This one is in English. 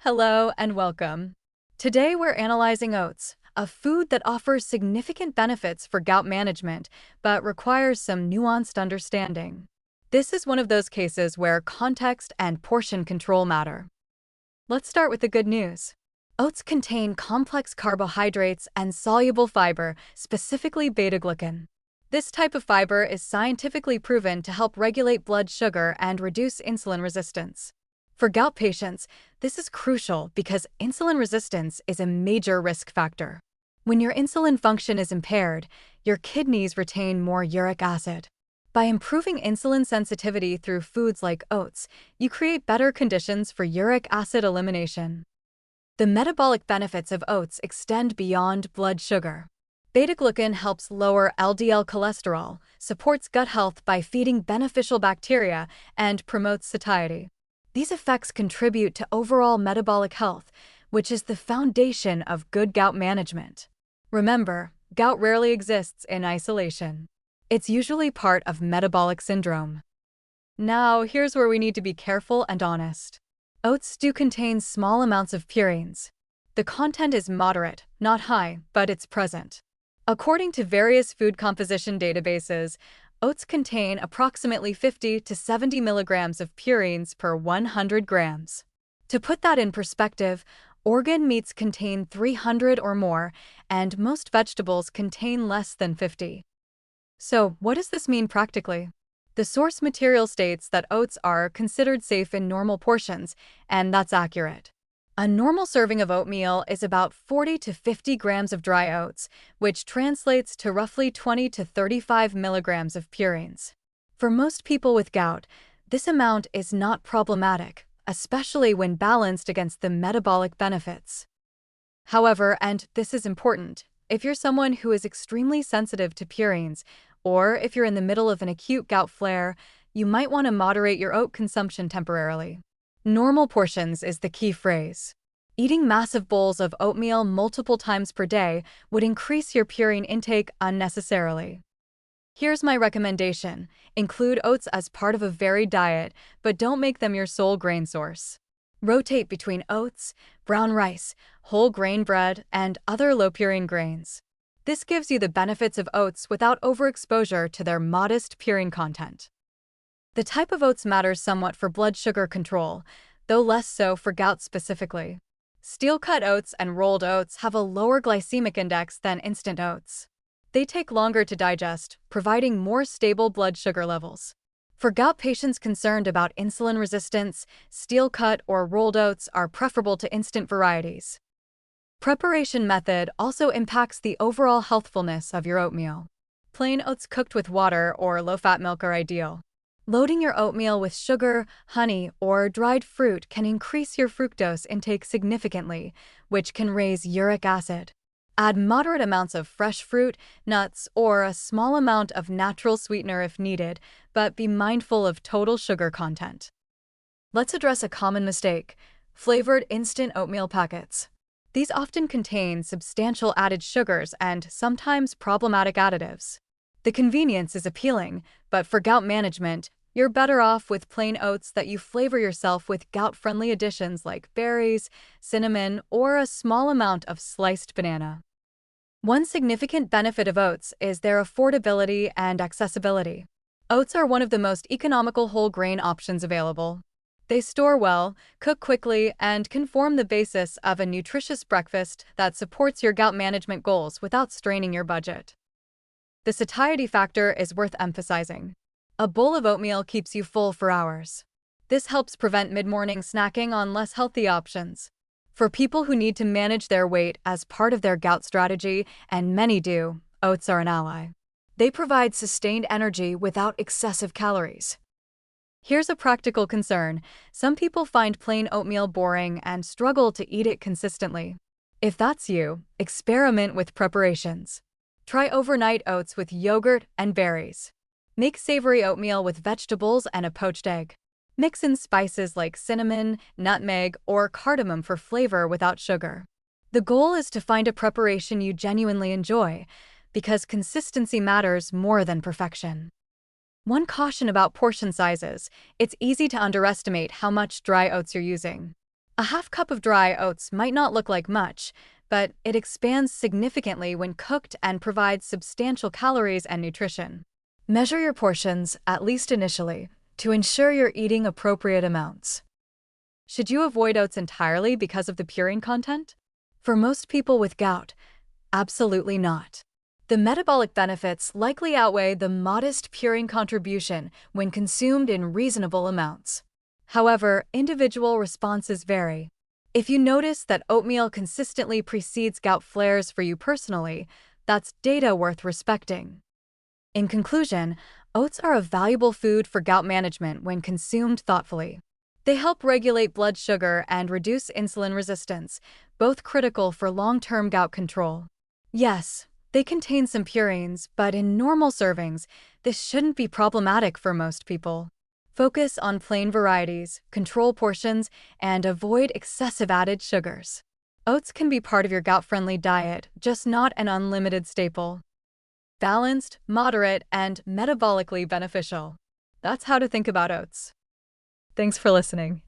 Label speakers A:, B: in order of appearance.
A: Hello and welcome. Today we're analyzing oats, a food that offers significant benefits for gout management, but requires some nuanced understanding. This is one of those cases where context and portion control matter. Let's start with the good news. Oats contain complex carbohydrates and soluble fiber, specifically beta-glucan. This type of fiber is scientifically proven to help regulate blood sugar and reduce insulin resistance. For gout patients, this is crucial because insulin resistance is a major risk factor. When your insulin function is impaired, your kidneys retain more uric acid. By improving insulin sensitivity through foods like oats, you create better conditions for uric acid elimination. The metabolic benefits of oats extend beyond blood sugar. Beta-glucan helps lower LDL cholesterol, supports gut health by feeding beneficial bacteria, and promotes satiety. These effects contribute to overall metabolic health, which is the foundation of good gout management. Remember, gout rarely exists in isolation. It's usually part of metabolic syndrome. Now, here's where we need to be careful and honest. Oats do contain small amounts of purines. The content is moderate, not high, but it's present. According to various food composition databases, oats contain approximately 50 to 70 milligrams of purines per 100 grams. To put that in perspective, organ meats contain 300 or more, and most vegetables contain less than 50. So, what does this mean practically? The source material states that oats are considered safe in normal portions, and that's accurate. A normal serving of oatmeal is about 40 to 50 grams of dry oats, which translates to roughly 20 to 35 milligrams of purines. For most people with gout, this amount is not problematic, especially when balanced against the metabolic benefits. However, and this is important, if you're someone who is extremely sensitive to purines, or if you're in the middle of an acute gout flare, you might want to moderate your oat consumption temporarily. Normal portions is the key phrase. Eating massive bowls of oatmeal multiple times per day would increase your purine intake unnecessarily. Here's my recommendation. Include oats as part of a varied diet, but don't make them your sole grain source. Rotate between oats, brown rice, whole grain bread, and other low-purine grains. This gives you the benefits of oats without overexposure to their modest purine content. The type of oats matters somewhat for blood sugar control, though less so for gout specifically. Steel-cut oats and rolled oats have a lower glycemic index than instant oats. They take longer to digest, providing more stable blood sugar levels. For gout patients concerned about insulin resistance, steel-cut or rolled oats are preferable to instant varieties. Preparation method also impacts the overall healthfulness of your oatmeal. Plain oats cooked with water or low-fat milk are ideal. Loading your oatmeal with sugar, honey, or dried fruit can increase your fructose intake significantly, which can raise uric acid. Add moderate amounts of fresh fruit, nuts, or a small amount of natural sweetener if needed, but be mindful of total sugar content. Let's address a common mistake: flavored instant oatmeal packets. These often contain substantial added sugars and sometimes problematic additives. The convenience is appealing, but for gout management, you're better off with plain oats that you flavor yourself with gout-friendly additions like berries, cinnamon, or a small amount of sliced banana. One significant benefit of oats is their affordability and accessibility. Oats are one of the most economical whole grain options available. They store well, cook quickly, and can form the basis of a nutritious breakfast that supports your gout management goals without straining your budget. The satiety factor is worth emphasizing. A bowl of oatmeal keeps you full for hours. This helps prevent mid-morning snacking on less healthy options. For people who need to manage their weight as part of their gout strategy, and many do, oats are an ally. They provide sustained energy without excessive calories. Here's a practical concern. Some people find plain oatmeal boring and struggle to eat it consistently. If that's you, experiment with preparations. Try overnight oats with yogurt and berries. Make savory oatmeal with vegetables and a poached egg. Mix in spices like cinnamon, nutmeg, or cardamom for flavor without sugar. The goal is to find a preparation you genuinely enjoy, because consistency matters more than perfection. One caution about portion sizes: it's easy to underestimate how much dry oats you're using. A half cup of dry oats might not look like much, but it expands significantly when cooked and provides substantial calories and nutrition. Measure your portions, at least initially, to ensure you're eating appropriate amounts. Should you avoid oats entirely because of the purine content? For most people with gout, absolutely not. The metabolic benefits likely outweigh the modest purine contribution when consumed in reasonable amounts. However, individual responses vary. If you notice that oatmeal consistently precedes gout flares for you personally, that's data worth respecting. In conclusion, oats are a valuable food for gout management when consumed thoughtfully. They help regulate blood sugar and reduce insulin resistance, both critical for long-term gout control. Yes, they contain some purines, but in normal servings, this shouldn't be problematic for most people. Focus on plain varieties, control portions, and avoid excessive added sugars. Oats can be part of your gout-friendly diet, just not an unlimited staple. Balanced, moderate, and metabolically beneficial. That's how to think about oats. Thanks for listening.